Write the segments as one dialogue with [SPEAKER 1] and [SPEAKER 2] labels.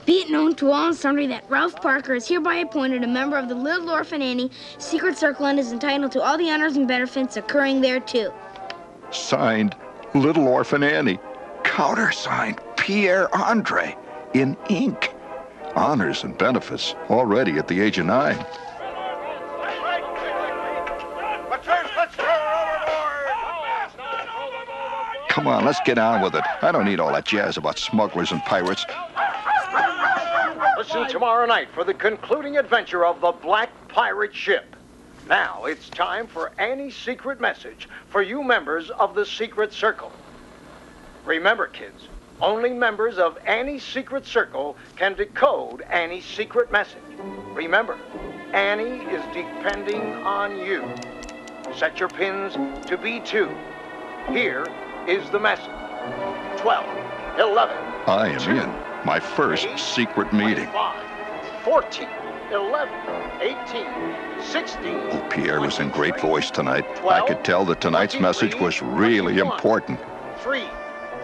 [SPEAKER 1] Be it known to all and sundry that Ralph Parker is hereby appointed a member of the Little Orphan Annie Secret Circle and is entitled to all the honors and benefits occurring thereto.
[SPEAKER 2] Signed, Little Orphan Annie. Countersigned, Pierre Andre, in ink. Honors and benefits already at the age of 9. Come on, let's get on with it. I don't need all that jazz about smugglers and pirates.
[SPEAKER 3] Listen tomorrow night for the concluding adventure of the Black Pirate Ship. Now it's time for Annie's secret message for you members of the Secret Circle. Remember, kids, only members of Annie's Secret Circle can decode Annie's secret message. Remember, Annie is depending on you. Set your pins to B2. Here is the message. 12, 11.
[SPEAKER 2] I am in my first
[SPEAKER 3] 8,
[SPEAKER 2] secret meeting.
[SPEAKER 3] 25, 14, 11, 18, 16.
[SPEAKER 2] Oh, Pierre was in great
[SPEAKER 3] 23,
[SPEAKER 2] voice tonight.
[SPEAKER 3] 12,
[SPEAKER 2] I could tell that tonight's message was really
[SPEAKER 3] 21,
[SPEAKER 2] important.
[SPEAKER 3] 3,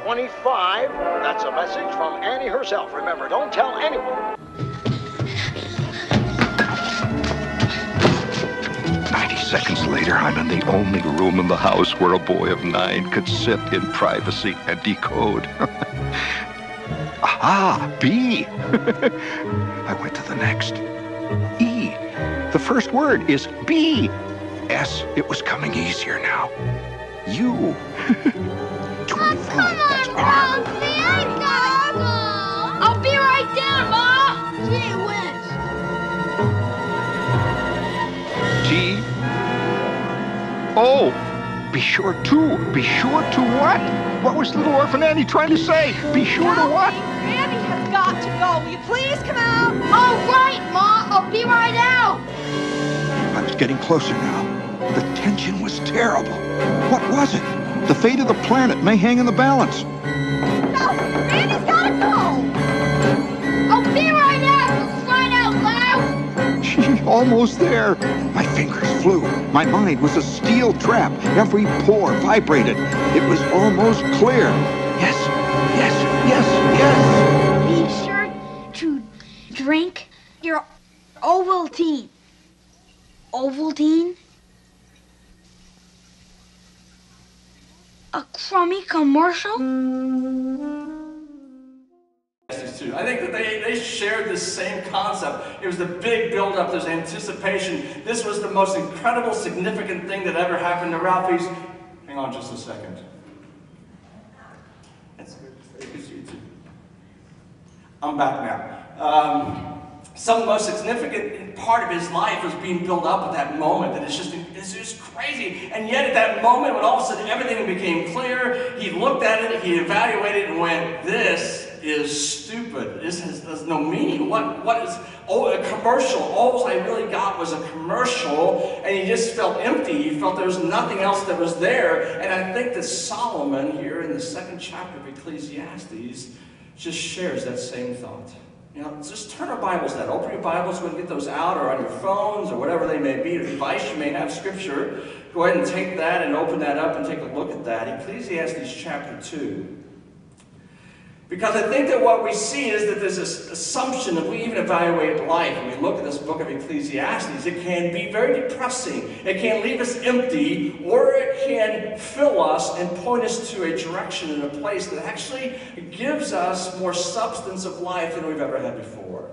[SPEAKER 3] 25. That's a message from Annie herself. Remember, don't tell anyone.
[SPEAKER 2] 90 seconds later, I'm in the only room in the house where a boy of 9 could sit in privacy and decode. Aha, B. I went to the next. E. The first word is B. S. It was coming easier now. U. 25. That's R.
[SPEAKER 1] I'll be right there, Ma! Gee whiz.
[SPEAKER 2] T. O. Be sure to. Be sure to what? What was Little Orphan Annie trying to say? Be sure to what?
[SPEAKER 4] Annie has got to go. Will you please come out?
[SPEAKER 1] All right, Ma! I'll be right out!
[SPEAKER 2] I was getting closer now. The tension was terrible. What was it? The fate of the planet may hang in the balance.
[SPEAKER 4] No, Annie's got to go.
[SPEAKER 1] I'll be right out, for crying out loud!
[SPEAKER 2] Gee, almost there. My fingers flew. My mind was a steel trap. Every pore vibrated. It was almost clear. Yes, yes, yes, yes.
[SPEAKER 1] Be sure to drink your Ovaltine. Ovaltine? A crummy commercial?
[SPEAKER 5] I think that they shared the same concept. It was the big build-up, there's anticipation. This was the most incredible, significant thing that ever happened to Ralphie's. Hang on just a second. That's good. I'm back now. Some of the most significant part of his life was being built up at that moment, and it's just crazy. And yet at that moment, when all of a sudden everything became clear, he looked at it, he evaluated it, and went, this is stupid. This has no meaning. What is, a commercial. All I really got was a commercial, and he just felt empty. He felt there was nothing else that was there. And I think that Solomon here in the 2nd chapter of Ecclesiastes just shares that same thought. You know, just turn our Bibles down. Open your Bibles, go and get those out, or on your phones, or whatever they may be. A device you may have, Scripture. Go ahead and take that and open that up and take a look at that. Ecclesiastes chapter 2. Because I think that what we see is that there's this assumption that we even evaluate life, and we look at this book of Ecclesiastes, it can be very depressing. It can leave us empty, or it can fill us and point us to a direction and a place that actually gives us more substance of life than we've ever had before.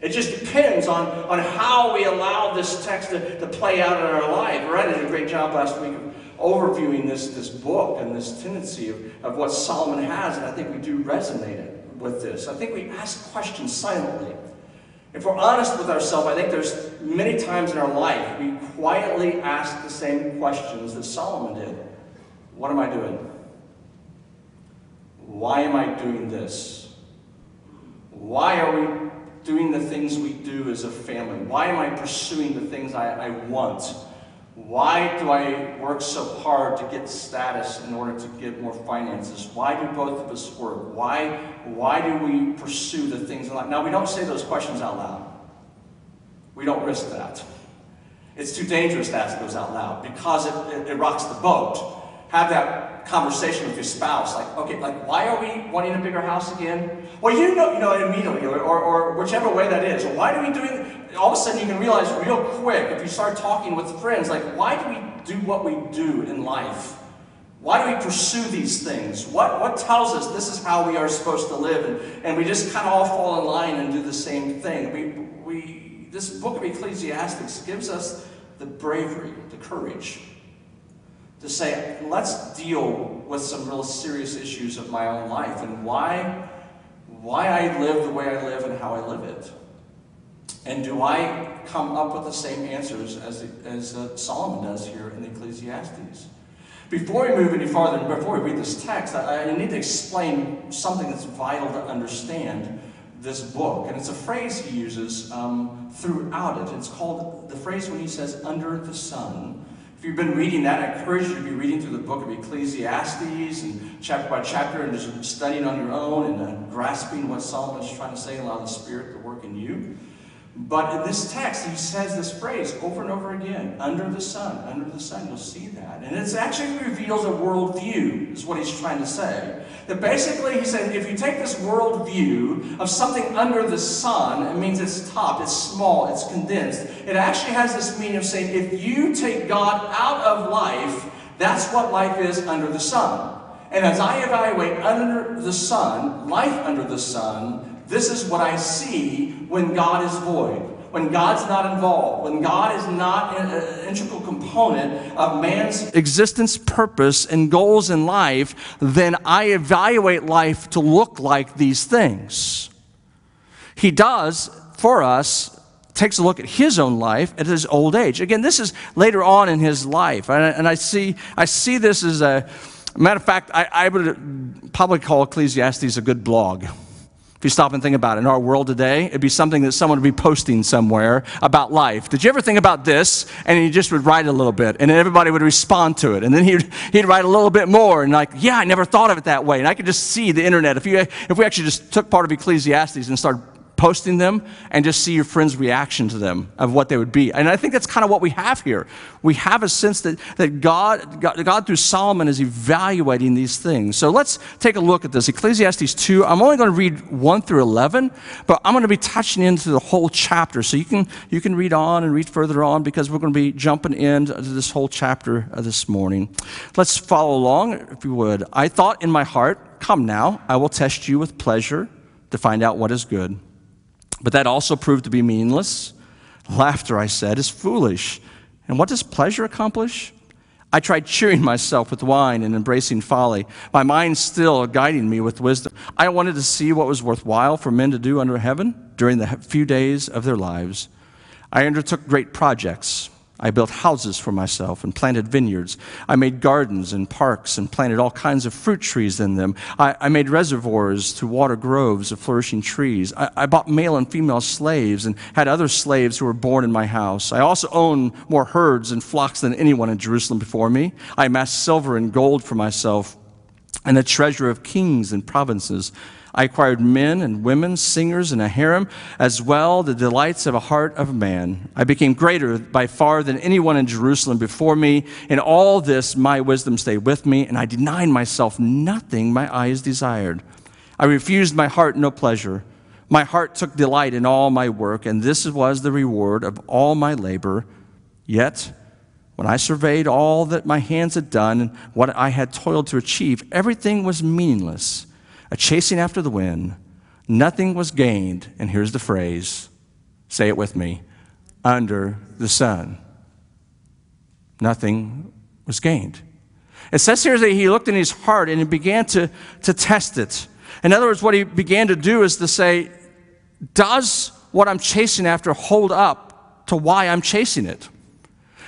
[SPEAKER 5] It just depends on how we allow this text to play out in our life. Ryan did a great job last week of overviewing this book and this tendency of what Solomon has, and I think we do resonate with this. I think we ask questions silently. If we're honest with ourselves, I think there's many times in our life we quietly ask the same questions that Solomon did. What am I doing? Why am I doing this? Why are we doing the things we do as a family? Why am I pursuing the things I want? Why do I work so hard to get status in order to get more finances? Why do both of us work? Why do we pursue the things in life? Now, we don't say those questions out loud. We don't risk that. It's too dangerous to ask those out loud because it rocks the boat. Have that conversation with your spouse, like, okay, like, why are we wanting a bigger house again? Well, you know immediately, or whichever way that is. Or why do we doing? All of a sudden, you can realize real quick if you start talking with friends, like, why do we do what we do in life? Why do we pursue these things? What tells us this is how we are supposed to live? And we just kind of all fall in line and do the same thing. This book of Ecclesiastes gives us the bravery, the courage to say, let's deal with some real serious issues of my own life and why I live the way I live and how I live it. And do I come up with the same answers as Solomon does here in Ecclesiastes? Before we move any farther, and before we read this text, I need to explain something that's vital to understand this book. And it's a phrase he uses throughout it. It's called the phrase when he says, under the sun. If you've been reading that, I encourage you to be reading through the book of Ecclesiastes and chapter by chapter and just studying on your own and grasping what Solomon is trying to say and allow the Spirit to work in you. But in this text, he says this phrase over and over again, under the sun, you'll see that. And it actually reveals a worldview, is what he's trying to say. That basically, he said, if you take this worldview of something under the sun, it means it's topped, it's small, it's condensed. It actually has this meaning of saying, if you take God out of life, that's what life is under the sun. And as I evaluate under the sun, life under the sun, this is what I see when God is void, when God's not involved, when God is not an integral component of man's existence, purpose, and goals in life. Then I evaluate life to look like these things. He does, for us, takes a look at his own life at his old age. Again, this is later on in his life, and I see this as a matter of fact. I would probably call Ecclesiastes a good blog. If you stop and think about it, in our world today, it'd be something that someone would be posting somewhere about life. Did you ever think about this? And he just would write a little bit, and then everybody would respond to it. And then he'd write a little bit more, and like, yeah, I never thought of it that way. And I could just see the internet. If we actually just took part of Ecclesiastes and started posting them and just see your friends' reaction to them of what they would be. And I think that's kind of what we have here. We have a sense that God through Solomon is evaluating these things. So let's take a look at this. Ecclesiastes 2, I'm only going to read 1 through 11, but I'm going to be touching into the whole chapter. So you can read on and read further on because we're going to be jumping into this whole chapter this morning. Let's follow along, if you would. I thought in my heart, come now, I will test you with pleasure to find out what is good. But that also proved to be meaningless. Laughter, I said, is foolish. And what does pleasure accomplish? I tried cheering myself with wine and embracing folly, my mind still guiding me with wisdom. I wanted to see what was worthwhile for men to do under heaven during the few days of their lives. I undertook great projects. I built houses for myself and planted vineyards. I made gardens and parks and planted all kinds of fruit trees in them. I made reservoirs to water groves of flourishing trees. I bought male and female slaves and had other slaves who were born in my house. I also owned more herds and flocks than anyone in Jerusalem before me. I amassed silver and gold for myself and a treasure of kings and provinces. I acquired men and women, singers and a harem, as well the delights of a heart of man. I became greater by far than anyone in Jerusalem before me. In all this, my wisdom stayed with me, and I denied myself nothing my eyes desired. I refused my heart no pleasure. My heart took delight in all my work, and this was the reward of all my labor. Yet, when I surveyed all that my hands had done and what I had toiled to achieve, everything was meaningless, a chasing after the wind. Nothing was gained, and here's the phrase, say it with me, under the sun. Nothing was gained. It says here that he looked in his heart and he began to test it. In other words, what he began to do is to say, does what I'm chasing after hold up to why I'm chasing it?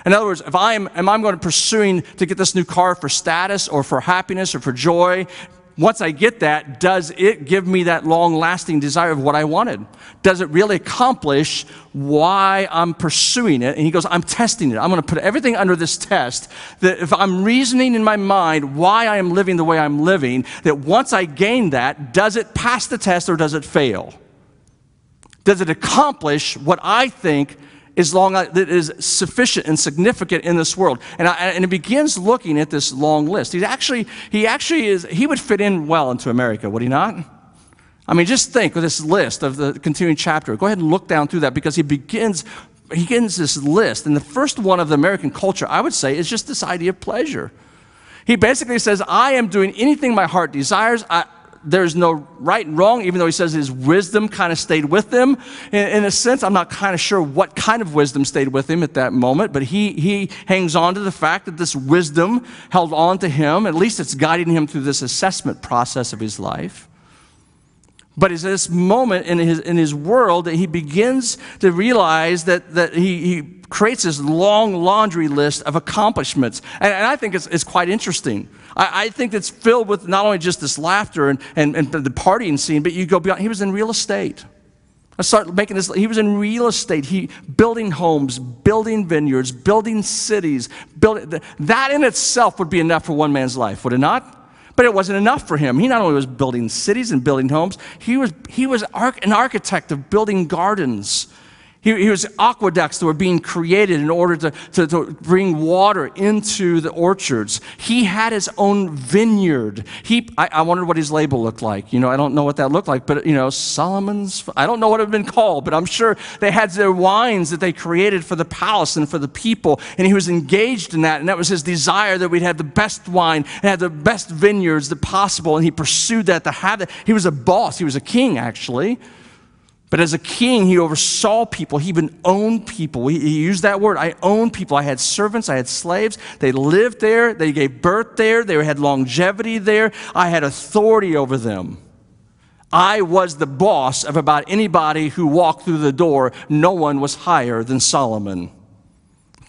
[SPEAKER 5] In other words, am I going to pursuing to get this new car for status or for happiness or for joy? Once I get that, does it give me that long-lasting desire of what I wanted? Does it really accomplish why I'm pursuing it? And he goes, I'm testing it. I'm going to put everything under this test, that if I'm reasoning in my mind why I am living the way I'm living, that once I gain that, does it pass the test or does it fail? Does it accomplish what I think that is sufficient and significant in this world. And it begins looking at this long list. He would fit in well into America, would he not? I mean, just think of this list of the continuing chapter. Go ahead and look down through that, because he begins this list. And the first one of the American culture, I would say, is just this idea of pleasure. He basically says, I am doing anything my heart desires. There's no right and wrong, even though he says his wisdom kind of stayed with him. In a sense, I'm not kind of sure what kind of wisdom stayed with him at that moment, but he hangs on to the fact that this wisdom held on to him. At least it's guiding him through this assessment process of his life. But it's this moment in his world that he begins to realize that he creates this long laundry list of accomplishments. And I think it's quite interesting. I think it's filled with not only just this laughter and the partying scene, but you go beyond. He was in real estate. I start making this. He was in real estate. Building homes, building vineyards, building cities. That in itself would be enough for one man's life, would it not? But it wasn't enough for him. He not only was building cities and building homes, he was an architect of building gardens. He was aqueducts that were being created in order to bring water into the orchards. He had his own vineyard. I wondered what his label looked like. I don't know what that looked like, but Solomon's, I don't know what it had been called, but I'm sure they had their wines that they created for the palace and for the people, and he was engaged in that, and that was his desire that we'd have the best wine and have the best vineyards that possible, and he pursued that to have that. He was a boss. He was a king, actually. But as a king, he oversaw people. He even owned people. He used that word. I owned people. I had servants. I had slaves. They lived there. They gave birth there. They had longevity there. I had authority over them. I was the boss of about anybody who walked through the door. No one was higher than Solomon.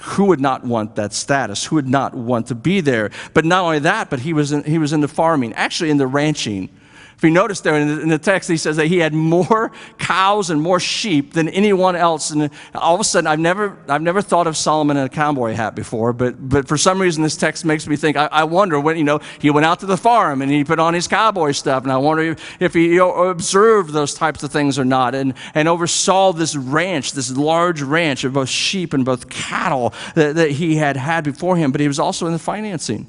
[SPEAKER 5] Who would not want that status? Who would not want to be there? But not only that, but he was in the farming, actually in the ranching. If you notice there in the text, he says that he had more cows and more sheep than anyone else. And all of a sudden, I've never thought of Solomon in a cowboy hat before, but for some reason, this text makes me think. I wonder when he went out to the farm and he put on his cowboy stuff, and I wonder if he observed those types of things or not, and oversaw this ranch, this large ranch of both sheep and both cattle that he had before him. But he was also in the financing.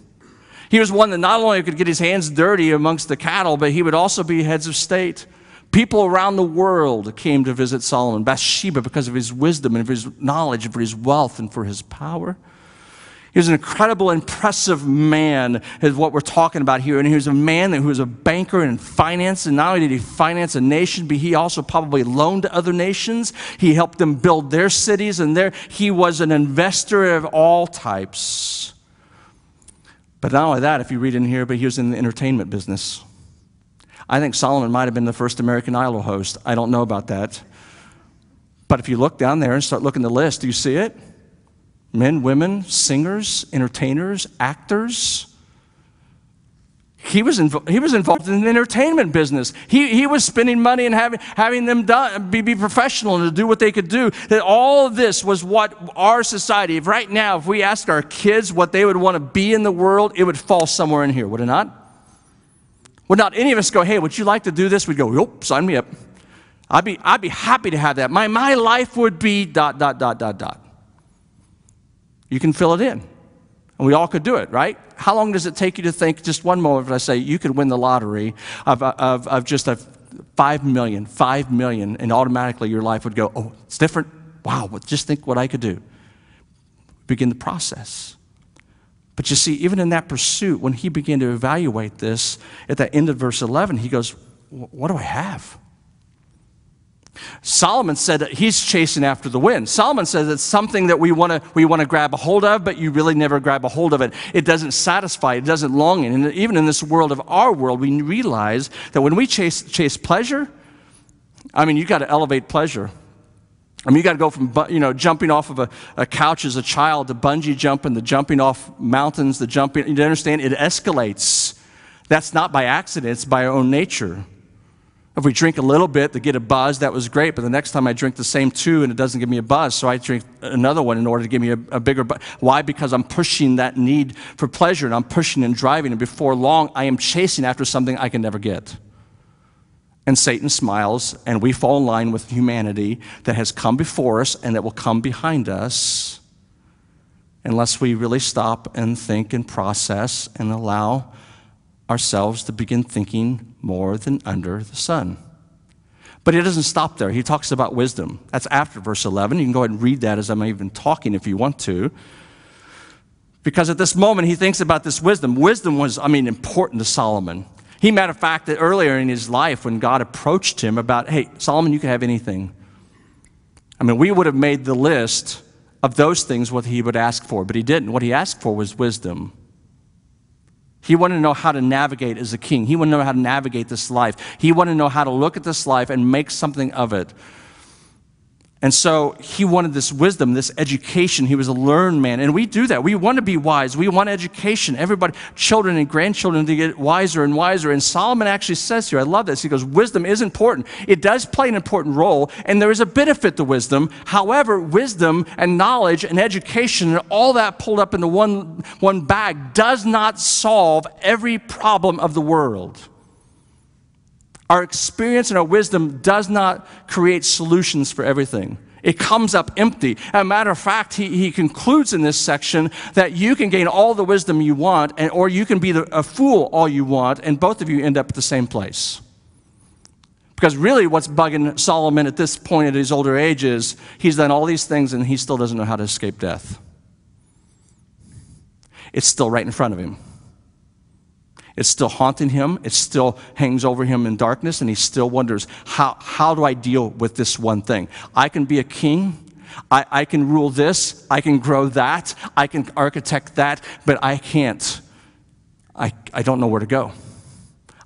[SPEAKER 5] He was one that not only could get his hands dirty amongst the cattle, but he would also be heads of state. People around the world came to visit Solomon, Bathsheba, because of his wisdom and for his knowledge and for his wealth and for his power. He was an incredible, impressive man, is what we're talking about here. And he was a man who was a banker in finance. And not only did he finance a nation, but he also probably loaned to other nations. He helped them build their cities. And he was an investor of all types. But not only that, if you read in here, but he was in the entertainment business. I think Solomon might have been the first American Idol host. I don't know about that. But if you look down there and start looking at the list, do you see it? Men, women, singers, entertainers, actors. He was involved in the entertainment business. He was spending money and having them be professional and to do what they could do. That all of this was what our society, right now, if we asked our kids what they would want to be in the world, it would fall somewhere in here, would it not? Would not any of us go, hey, would you like to do this? We'd go, yep, sign me up. I'd be happy to have that. My life would be ... You can fill it in. And we all could do it, right? How long does it take you to think, just one moment, if I say you could win the lottery of just a 5 million, and automatically your life would go, oh, it's different. Wow, just think what I could do. Begin the process. But you see, even in that pursuit, when he began to evaluate this, at the end of verse 11, he goes, what do I have? Solomon said that he's chasing after the wind. Solomon says it's something that we want to grab a hold of, but you really never grab a hold of it. It doesn't satisfy. It doesn't long in. And even in this world of our world, we realize that when we chase pleasure, I mean, you got to elevate pleasure. I mean, you got to go from jumping off of a couch as a child to bungee jumping, to jumping off mountains, to jumping. You understand? It escalates. That's not by accident. It's by our own nature. If we drink a little bit to get a buzz, that was great, but the next time I drink the same two and it doesn't give me a buzz, so I drink another one in order to give me a bigger buzz. Why? Because I'm pushing that need for pleasure, and I'm pushing and driving, and before long, I am chasing after something I can never get. And Satan smiles, and we fall in line with humanity that has come before us and that will come behind us unless we really stop and think and process and allow ourselves to begin thinking more than under the sun. But he doesn't stop there. He talks about wisdom. That's after verse 11. You can go ahead and read that as I'm even talking if you want to. Because at this moment, he thinks about this wisdom. Wisdom was, important to Solomon. He, matter of fact, that earlier in his life when God approached him about, hey, Solomon, you can have anything. We would have made the list of those things what he would ask for, but he didn't. What he asked for was wisdom. He wanted to know how to navigate as a king. He wanted to know how to navigate this life. He wanted to know how to look at this life and make something of it. And so he wanted this wisdom, this education. He was a learned man. And we do that. We want to be wise. We want education. Everybody, children and grandchildren, to get wiser and wiser. And Solomon actually says here, I love this. He goes, wisdom is important. It does play an important role, and there is a benefit to wisdom. However, wisdom and knowledge and education and all that pulled up into one bag does not solve every problem of the world. Our experience and our wisdom does not create solutions for everything. It comes up empty. As a matter of fact, he concludes in this section that you can gain all the wisdom you want, or you can be a fool all you want, and both of you end up at the same place. Because really what's bugging Solomon at this point at his older age is he's done all these things and he still doesn't know how to escape death. It's still right in front of him. It's still haunting him. It still hangs over him in darkness, and he still wonders, how do I deal with this one thing? I can be a king. I can rule this. I can grow that. I can architect that, but I can't. I don't know where to go.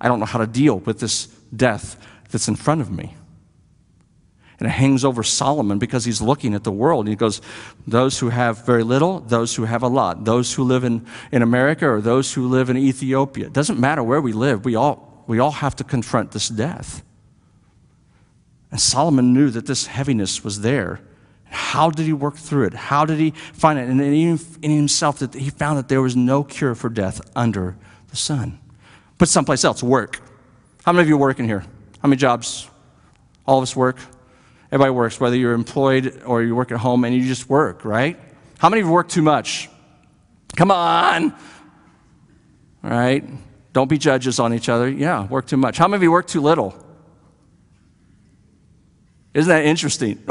[SPEAKER 5] I don't know how to deal with this death that's in front of me. And it hangs over Solomon because he's looking at the world. He goes, those who have very little, those who have a lot, those who live in America or those who live in Ethiopia. It doesn't matter where we live. We all have to confront this death. And Solomon knew that this heaviness was there. How did he work through it? How did he find it? And in himself, that he found that there was no cure for death under the sun. But someplace else, work. How many of you work in here? How many jobs? All of us work. Everybody works, whether you're employed or you work at home, and you just work, right? How many of you work too much? Come on. All right? Don't be judges on each other. Yeah, work too much. How many of you work too little? Isn't that interesting?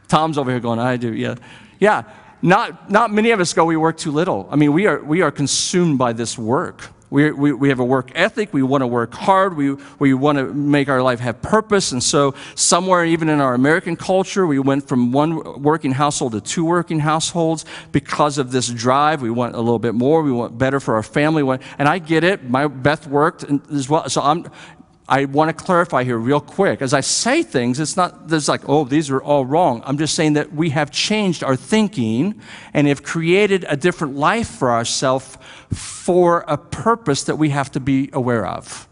[SPEAKER 5] Tom's over here going, I do, yeah. Yeah, not many of us go, we work too little. We are consumed by this work. We have a work ethic. We want to work hard. We want to make our life have purpose. And so somewhere, even in our American culture, we went from one working household to two working households because of this drive. We want a little bit more. We want better for our family. And I get it. Beth worked as well. So I want to clarify here real quick. As I say things, it's not there's like, oh, these are all wrong. I'm just saying that we have changed our thinking and have created a different life for ourselves for a purpose that we have to be aware of.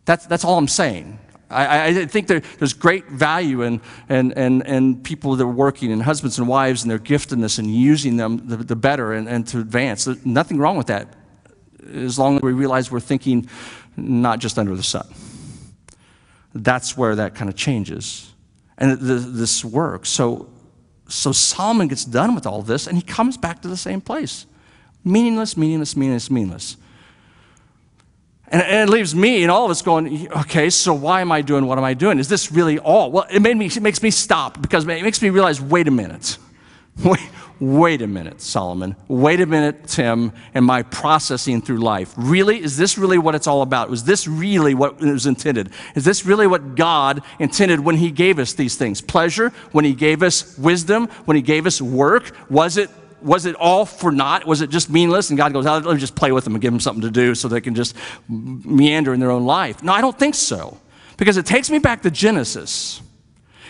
[SPEAKER 5] That's all I'm saying. I think there's great value in people that are working, and husbands and wives and their giftedness and using them the better and to advance. There's nothing wrong with that as long as we realize we're thinking not just under the sun. That's where that kind of changes. And this works. So Solomon gets done with all this, and he comes back to the same place. Meaningless, meaningless, meaningless, meaningless. And it leaves me and all of us going, okay, so why am I doing what am I doing? Is this really all? Well, it makes me stop because it makes me realize, wait a minute. Wait a minute, Solomon. Wait a minute, Tim, and my processing through life. Really? Is this really what it's all about? Was this really what was intended? Is this really what God intended when he gave us these things? Pleasure? When he gave us wisdom? When he gave us work? Was it all for naught? Was it just meaningless? And God goes, let me just play with them and give them something to do so they can just meander in their own life. No, I don't think so. Because it takes me back to Genesis.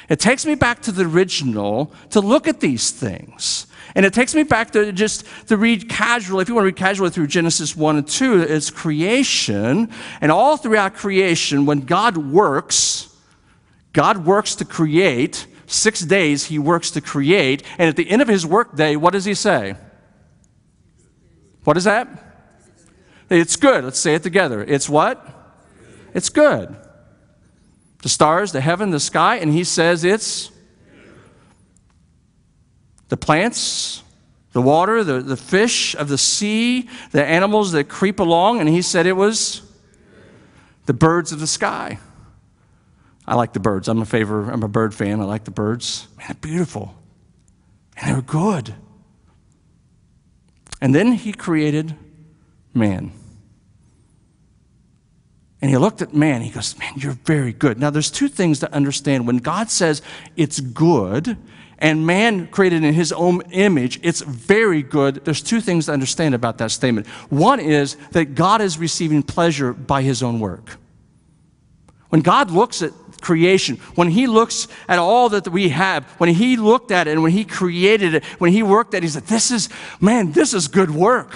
[SPEAKER 5] It takes me back to the original to look at these things. And it takes me back to just to read casually. If you want to read casually through Genesis 1 and 2, it's creation. And all throughout creation, when God works to create. 6 days he works to create. And at the end of his work day, what does he say? What is that? It's good. Let's say it together. It's what? It's good. The stars, the heaven, the sky, and he says it's the plants, the water, the fish of the sea, the animals that creep along, and he said it was the birds of the sky. I like the birds. I'm a bird fan. I like the birds. Man, they're beautiful. And they're good. And then he created man. And he looked at man, he goes, man, you're very good. Now, there's two things to understand. When God says it's good, and man created in his own image, it's very good. There's two things to understand about that statement. One is that God is receiving pleasure by his own work. When God looks at creation, when he looks at all that we have, when he looked at it and when he created it, when he worked at it, he said, this is good work.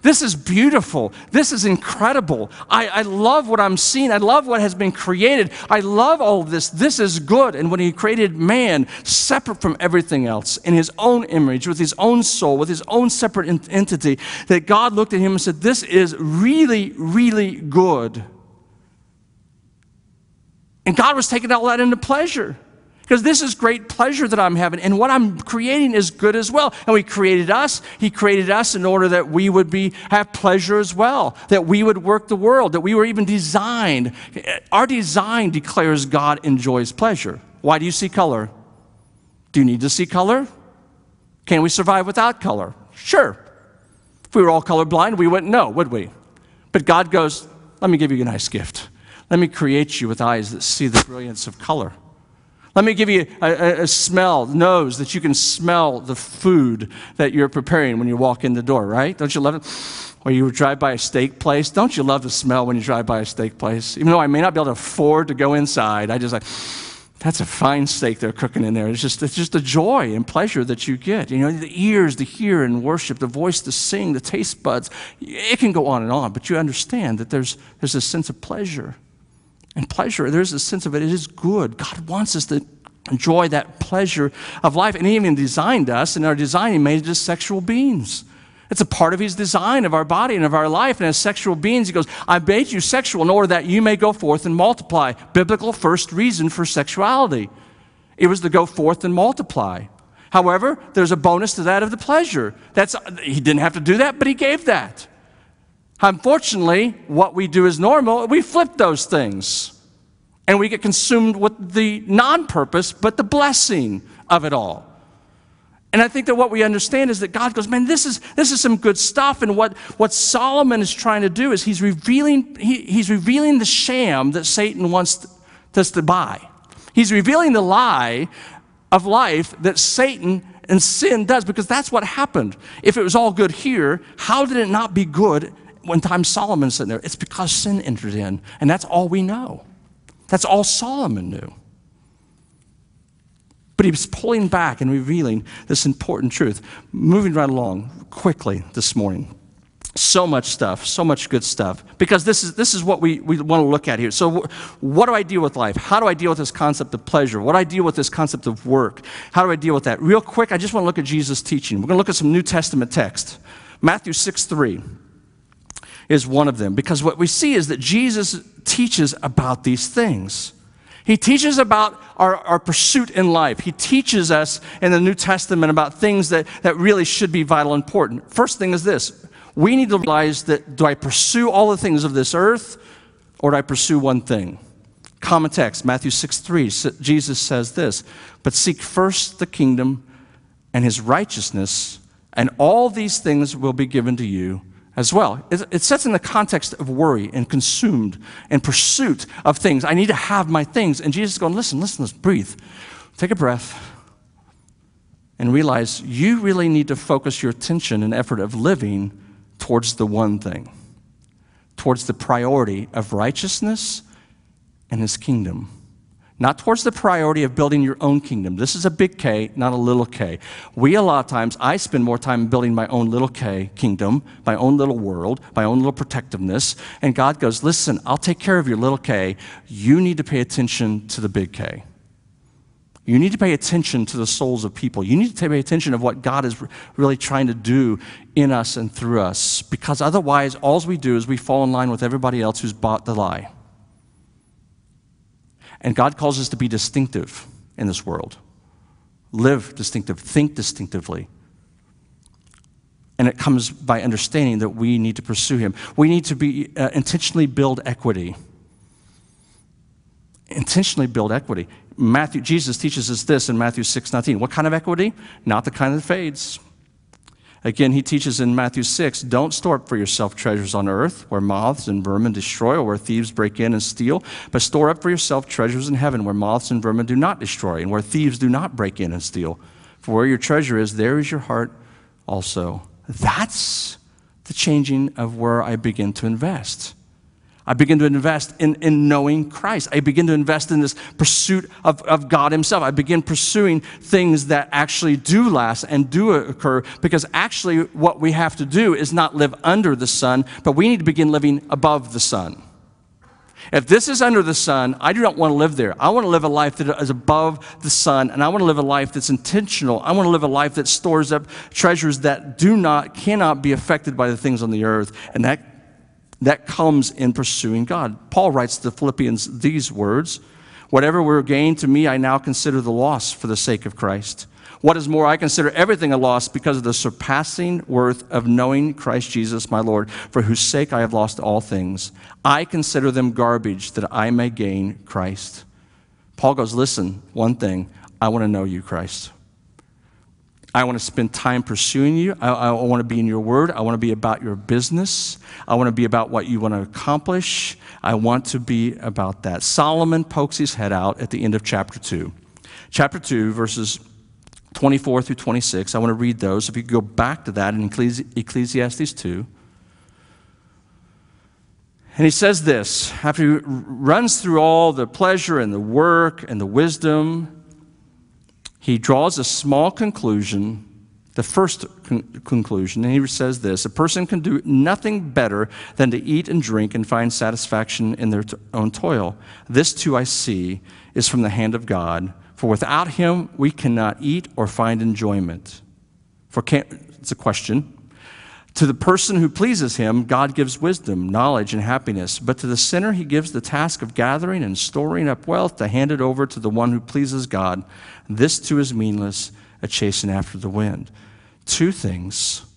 [SPEAKER 5] This is beautiful. This is incredible. I love what I'm seeing. I love what has been created. I love all of this. This is good. And when he created man, separate from everything else, in his own image, with his own soul, with his own separate entity, that God looked at him and said, this is really, really good. And God was taking all that into pleasure. Because this is great pleasure that I'm having. And what I'm creating is good as well. And he created us in order that we would have pleasure as well. That we would work the world. That we were even designed. Our design declares God enjoys pleasure. Why do you see color? Do you need to see color? Can we survive without color? Sure. If we were all colorblind, we wouldn't know, would we? But God goes, let me give you a nice gift. Let me create you with eyes that see the brilliance of color. Let me give you a smell, nose, that you can smell the food that you're preparing when you walk in the door, right? Don't you love it? Or you drive by a steak place. Don't you love the smell when you drive by a steak place? Even though I may not be able to afford to go inside, I just like, that's a fine steak they're cooking in there. It's just the joy and pleasure that you get. You know, the ears to hear and worship, the voice to sing, the taste buds. It can go on, but you understand that there's a sense of pleasure. And pleasure, there's a sense of it is good. God wants us to enjoy that pleasure of life. And he even designed us. In our design, he made us sexual beings. It's a part of his design of our body and of our life. And as sexual beings, he goes, I made you sexual in order that you may go forth and multiply. Biblical first reason for sexuality. It was to go forth and multiply. However, there's a bonus to that of the pleasure. He didn't have to do that, but he gave that. Unfortunately, what we do is normal. We flip those things. And we get consumed with the non-purpose, but the blessing of it all. And I think that what we understand is that God goes, man, this is some good stuff. And what Solomon is trying to do is he's revealing the sham that Satan wants us to buy. He's revealing the lie of life that Satan and sin does, because that's what happened. If it was all good here, how did it not be good when Solomon's sitting there? It's because sin entered in, and that's all we know. That's all Solomon knew. But he was pulling back and revealing this important truth. Moving right along quickly this morning. So much stuff, so much good stuff. Because this is what we want to look at here. So what do I deal with life? How do I deal with this concept of pleasure? What do I deal with this concept of work? How do I deal with that? Real quick, I just want to look at Jesus' teaching. We're going to look at some New Testament text. Matthew 6:3 is one of them. Because what we see is that Jesus teaches about these things. He teaches about our pursuit in life. He teaches us in the New Testament about things that really should be vital and important. First thing is this. We need to realize that, do I pursue all the things of this earth, or do I pursue one thing? Common text, Matthew 6:3, Jesus says this, but seek first the kingdom and his righteousness, and all these things will be given to you as well. It sets in the context of worry and consumed and pursuit of things. I need to have my things. And Jesus is going, listen, breathe. Take a breath and realize you really need to focus your attention and effort of living towards the one thing, towards the priority of righteousness and his kingdom. Not towards the priority of building your own kingdom. This is a big K, not a little k. A lot of times, I spend more time building my own little k kingdom, my own little world, my own little protectiveness. And God goes, listen, I'll take care of your little k. You need to pay attention to the big K. You need to pay attention to the souls of people. You need to pay attention of what God is really trying to do in us and through us. Because otherwise, all we do is we fall in line with everybody else who's bought the lie. And God calls us to be distinctive in this world. Live distinctive, think distinctively. And it comes by understanding that we need to pursue him. We need to be intentionally build equity. Intentionally build equity. Jesus teaches us this in Matthew 6:19. What kind of equity? Not the kind that fades. Again, he teaches in Matthew 6, don't store up for yourself treasures on earth where moths and vermin destroy or where thieves break in and steal, but store up for yourself treasures in heaven where moths and vermin do not destroy and where thieves do not break in and steal. For where your treasure is, there is your heart also. That's the changing of where I begin to invest. I begin to invest in knowing Christ. I begin to invest in this pursuit of God himself. I begin pursuing things that actually do last and do occur, because actually what we have to do is not live under the sun, but we need to begin living above the sun. If this is under the sun, I do not want to live there. I want to live a life that is above the sun, and I want to live a life that's intentional. I want to live a life that stores up treasures that cannot be affected by the things on the earth, and that comes in pursuing God. Paul writes to the Philippians these words, whatever were gained to me, I now consider the loss for the sake of Christ. What is more, I consider everything a loss because of the surpassing worth of knowing Christ Jesus my Lord, for whose sake I have lost all things. I consider them garbage that I may gain Christ. Paul goes, listen, one thing, I want to know you, Christ. I want to spend time pursuing you. I want to be in your word. I want to be about your business. I want to be about what you want to accomplish. I want to be about that. Solomon pokes his head out at the end of chapter 2. Chapter 2, verses 24 through 26. I want to read those. If you could go back to that in Ecclesiastes 2. And he says this, after he runs through all the pleasure and the work and the wisdom, he draws a small conclusion, the first conclusion, and he says this, a person can do nothing better than to eat and drink and find satisfaction in their own toil. This too I see is from the hand of God, for without him we cannot eat or find enjoyment. It's a question. To the person who pleases him, God gives wisdom, knowledge, and happiness. But to the sinner, he gives the task of gathering and storing up wealth to hand it over to the one who pleases God. This too is meaningless, a chasing after the wind. Two things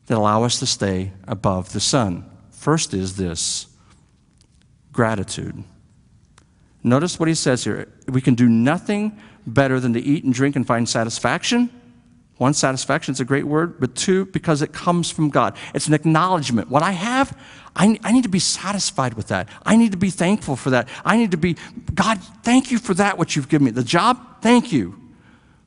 [SPEAKER 5] that allow us to stay above the sun. First is this, gratitude. Notice what he says here. We can do nothing better than to eat and drink and find satisfaction. One, satisfaction is a great word, but two, because it comes from God. It's an acknowledgement. What I have, I need to be satisfied with that. I need to be thankful for that. I need to be, God, thank you for that, what you've given me. The job, thank you.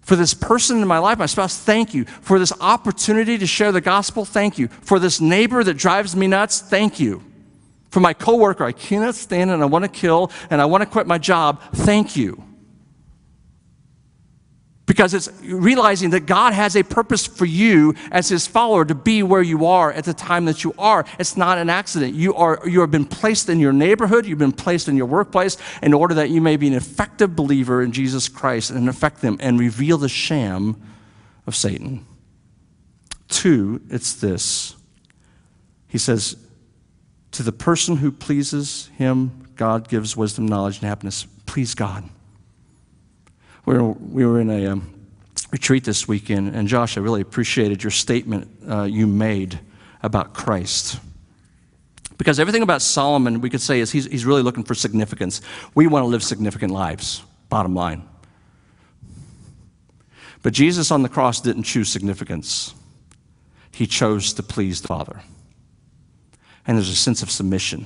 [SPEAKER 5] For this person in my life, my spouse, thank you. For this opportunity to share the gospel, thank you. For this neighbor that drives me nuts, thank you. For my coworker I cannot stand and I want to kill and I want to quit my job, thank you. Because it's realizing that God has a purpose for you as his follower to be where you are at the time that you are. It's not an accident. You have been placed in your neighborhood. You've been placed in your workplace in order that you may be an effective believer in Jesus Christ and affect them and reveal the sham of Satan. Two, it's this. He says, to the person who pleases him, God gives wisdom, knowledge, and happiness. Please God. We were in a retreat this weekend, and Josh, I really appreciated your statement you made about Christ. Because everything about Solomon, we could say, is he's really looking for significance. We want to live significant lives, bottom line. But Jesus on the cross didn't choose significance. He chose to please the Father. And there's a sense of submission.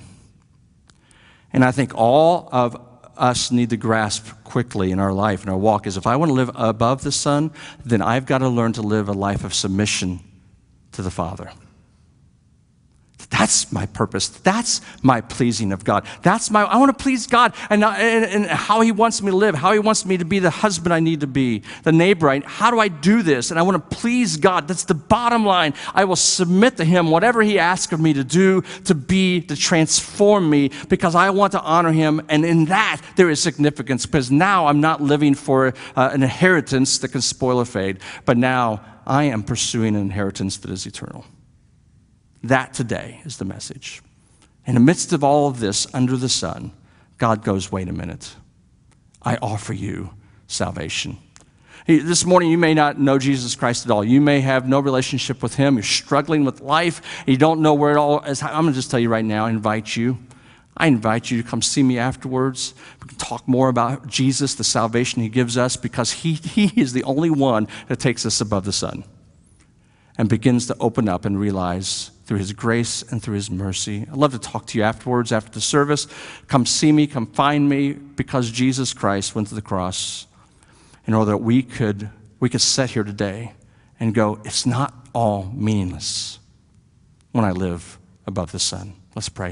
[SPEAKER 5] And I think all of us need to grasp quickly in our life, in our walk, is if I want to live above the sun, then I've got to learn to live a life of submission to the Father. That's my purpose. That's my pleasing of God. I want to please God and how he wants me to live, how he wants me to be the husband I need to be, the neighbor. How do I do this? And I want to please God. That's the bottom line. I will submit to him whatever he asks of me to do, to transform me, because I want to honor him. And in that, there is significance, because now I'm not living for an inheritance that can spoil or fade, but now I am pursuing an inheritance that is eternal. That today is the message. In the midst of all of this under the sun, God goes, wait a minute. I offer you salvation. This morning, you may not know Jesus Christ at all. You may have no relationship with him. You're struggling with life. And you don't know where it all is. I'm going to just tell you right now, I invite you to come see me afterwards. We can talk more about Jesus, the salvation he gives us, because he is the only one that takes us above the sun and begins to open up and realize through his grace and through his mercy. I'd love to talk to you afterwards, after the service. Come see me, come find me, because Jesus Christ went to the cross in order that we could sit here today and go, it's not all meaningless when I live above the sun. Let's pray.